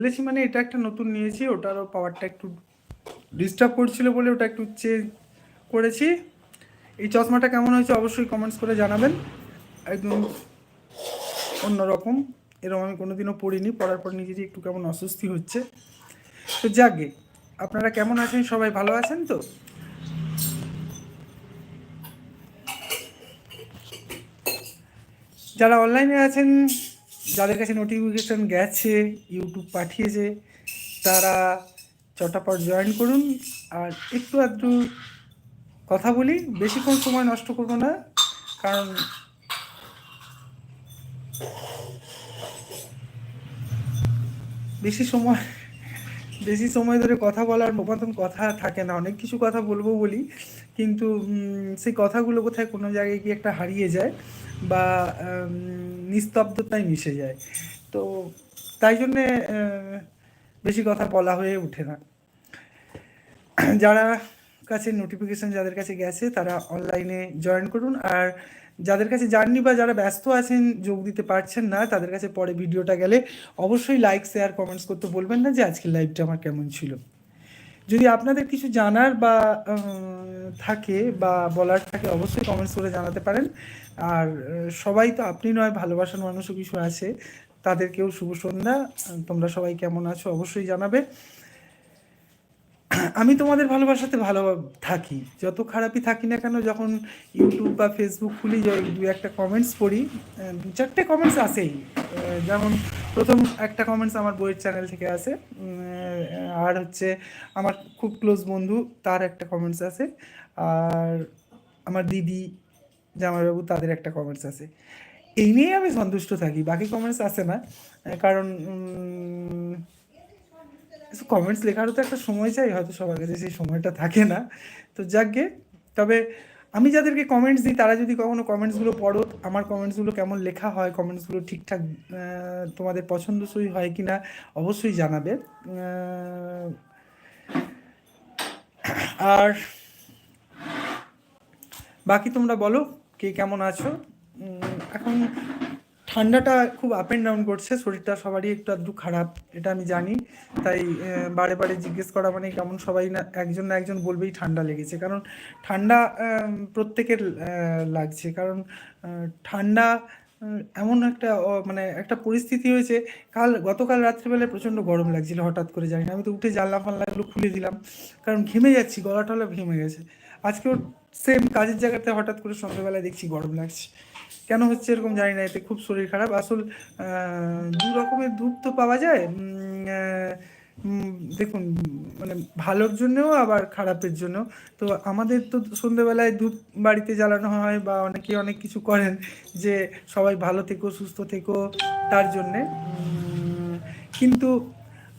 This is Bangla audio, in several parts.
বলেছি মানে এটা একটা নতুন নিয়েছি, ওটারও পাওয়ারটা একটু ডিস্টার্ব করছিল বলে ওটা একটু চেঞ্জ করেছি। এই চশমাটা কেমন হয়েছে অবশ্যই কমেন্টস করে জানাবেন। একদম অন্যরকম, এরকম আমি কোনোদিনও পড়িনি, পড়ার পর নিজেরই একটু কেমন অস্বস্তি হচ্ছে। তো যাকে, আপনারা কেমন আছেন? সবাই ভালো আছেন তো? যারা অনলাইনে আছেন, যাদের কাছে নোটিফিকেশান গেছে, ইউটিউব পাঠিয়েছে, তারা চটাপট জয়েন করুন। আর একটু আধটু কথা বলি, বেশিক্ষণ সময় নষ্ট করবো না, কারণ বেশি সময় বেশি সময় ধরে কথা বলার মতন কথা থাকে না। অনেক কিছু কথা বলবো বলি, কিন্তু সেই কথাগুলো কোথায় কোনো জায়গায় গিয়ে একটা হারিয়ে যায় বা নিস্তব্ধতায় মিশে যায়। তো তাই জন্যে বেশি কথা বলা হয়ে ওঠে না। যারা কাছে নোটিফিকেশান যাদের কাছে গেছে তারা অনলাইনে জয়েন করুন। আর যাদের কাছে যাননি বা যারা ব্যস্ত আছেন, যোগ দিতে পারছেন না, তাদের কাছে পরে ভিডিওটা গেলে অবশ্যই লাইক, শেয়ার, কমেন্টস করতে বলবেন না যে আজকের লাইভটা আমার কেমন ছিল। যদি আপনাদের কিছু জানার বা থাকে বা বলার থাকে, অবশ্যই কমেন্টস করে জানাতে পারেন। আর সবাই তো আপনি নয়, ভালোবাসার মানুষও কিছু আছে, তাদেরকেও শুভ সন্ধ্যা। তোমরা সবাই কেমন আছো অবশ্যই জানাবে। আমি তোমাদের ভালোবাসাতে ভালো থাকি, যত খারাপই থাকি না কেন। যখন ইউটিউব বা ফেসবুক খুলি, দু একটা কমেন্টস পড়ি, দু চারটে কমেন্টস আসেই। যেমন প্রথম একটা কমেন্টস আমার বইয়ের চ্যানেল থেকে আসে, আর হচ্ছে আমার খুব ক্লোজ বন্ধু, তার একটা কমেন্টস আসে, আর আমার দিদি, জামাইবাবু, তাদের একটা কমেন্টস আসে। এই নিয়েই আমি সন্তুষ্ট থাকি, বাকি কমেন্টস আসে না। কারণ কমেন্টস লেখারও তো একটা সময় চাই, হয়তো সবার কাছে সেই সময়টা থাকে না। তো যাকগে, তবে আমি যাদেরকে কমেন্টস দিই, তারা যদি কখনো কমেন্টসগুলো পড়ো, আমার কমেন্টসগুলো কেমন লেখা হয়, কমেন্টসগুলো ঠিকঠাক তোমাদের পছন্দসই হয় কি না অবশ্যই জানাবে। আর বাকি তোমরা বলো, কে কেমন আছো? এখন ঠান্ডাটা খুব আপ অ্যান্ড ডাউন করছে, শরীরটা সবারই একটু আধটু খারাপ, এটা আমি জানি। তাই বারে বারে জিজ্ঞেস করা মানে কেমন, সবাই না একজন বলবেই ঠান্ডা লেগেছে। কারণ ঠান্ডা প্রত্যেকের লাগছে, কারণ ঠান্ডা এমন একটা মানে একটা পরিস্থিতি হয়েছে। গতকাল রাত্রিবেলায় প্রচণ্ড গরম লাগছিল, হঠাৎ করে জানি না, আমি তো উঠে জানলা ফাল্লাগুলো খুলে দিলাম, কারণ ঘেমে যাচ্ছি, গলা টলা ঘেমে গেছে। আজকেও সেম কাজের জায়গাতে হঠাৎ করে সন্ধ্যাবেলায় দেখছি গরম লাগছে, কেন হচ্ছে এরকম জানি না। এতে খুব শরীর খারাপ। আসল দু রকমের ধূপ তো পাওয়া যায়, দেখুন, মানে ভালোর জন্যও আবার খারাপের জন্য। তো আমাদের তো সন্ধ্যেবেলায় ধূপ বাড়িতে জ্বালানো হয়, বা অনেকে অনেক কিছু করেন যে সবাই ভালো থেকো, সুস্থ থেকো, তার জন্যে। কিন্তু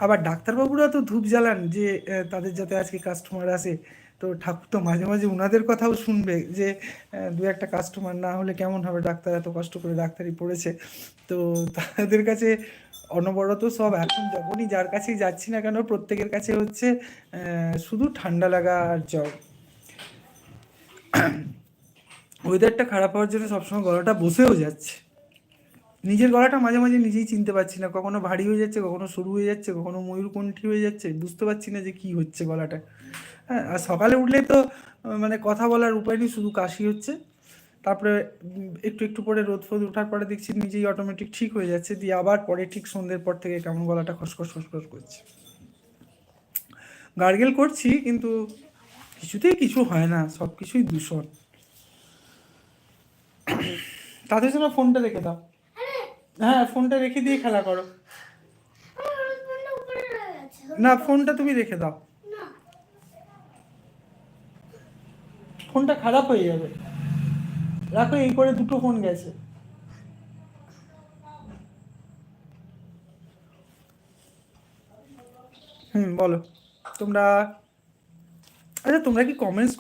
আবার ডাক্তারবাবুরা তো ধূপ জ্বালান যে তাদের যাতে আজকে কাস্টমার আসে। তো ঠাকুর তো মাঝে মাঝে ওনাদের কথাও শুনবে, যে দু একটা কাস্টমার না হলে কেমন হবে, ডাক্তার এত কষ্ট করে ডাক্তারি পড়েছে। তো তাদের কাছে অনবরত সব, এখন যখনই যার কাছেই যাচ্ছি না কেন, প্রত্যেকের কাছে হচ্ছে শুধু ঠান্ডা লাগা আর জ্বর। ওয়েদারটা খারাপ হওয়ার জন্য সবসময় গলাটা বসেও যাচ্ছে, নিজের গলাটা মাঝে মাঝে নিজেই চিনতে পারছি না, কখনো ভারী হয়ে যাচ্ছে, কখনো সরু হয়ে যাচ্ছে, কখনো ময়ূরকণ্ঠী হয়ে যাচ্ছে, বুঝতে পারছি না যে কি হচ্ছে গলাটা। হ্যাঁ, আর সকালে উঠলে তো মানে কথা বলার উপায় নেই, শুধু কাশি হচ্ছে। তারপরে একটু একটু পরে রোদ ফোদ ওঠার পরে দেখছি নিজেই অটোমেটিক ঠিক হয়ে যাচ্ছে, দিয়ে আবার পরে ঠিক সন্ধ্যের পর থেকে কেমন গলাটা খসখস খসখস করছে। গার্গেল করছি, কিন্তু কিছুতেই কিছু হয় না, সব কিছুই দূষণ। তাদের জন্য ফোনটা রেখে দাও। হ্যাঁ, ফোনটা রেখে দিয়ে খেলা করো। না, ফোনটা তুমি রেখে দাও, ফোনটা খারাপ হয়ে যাবে। রাখো, এই করে দুটো ফোন গেছে। বলো তোমরা। আচ্ছা, তোমরা কি কমেন্টস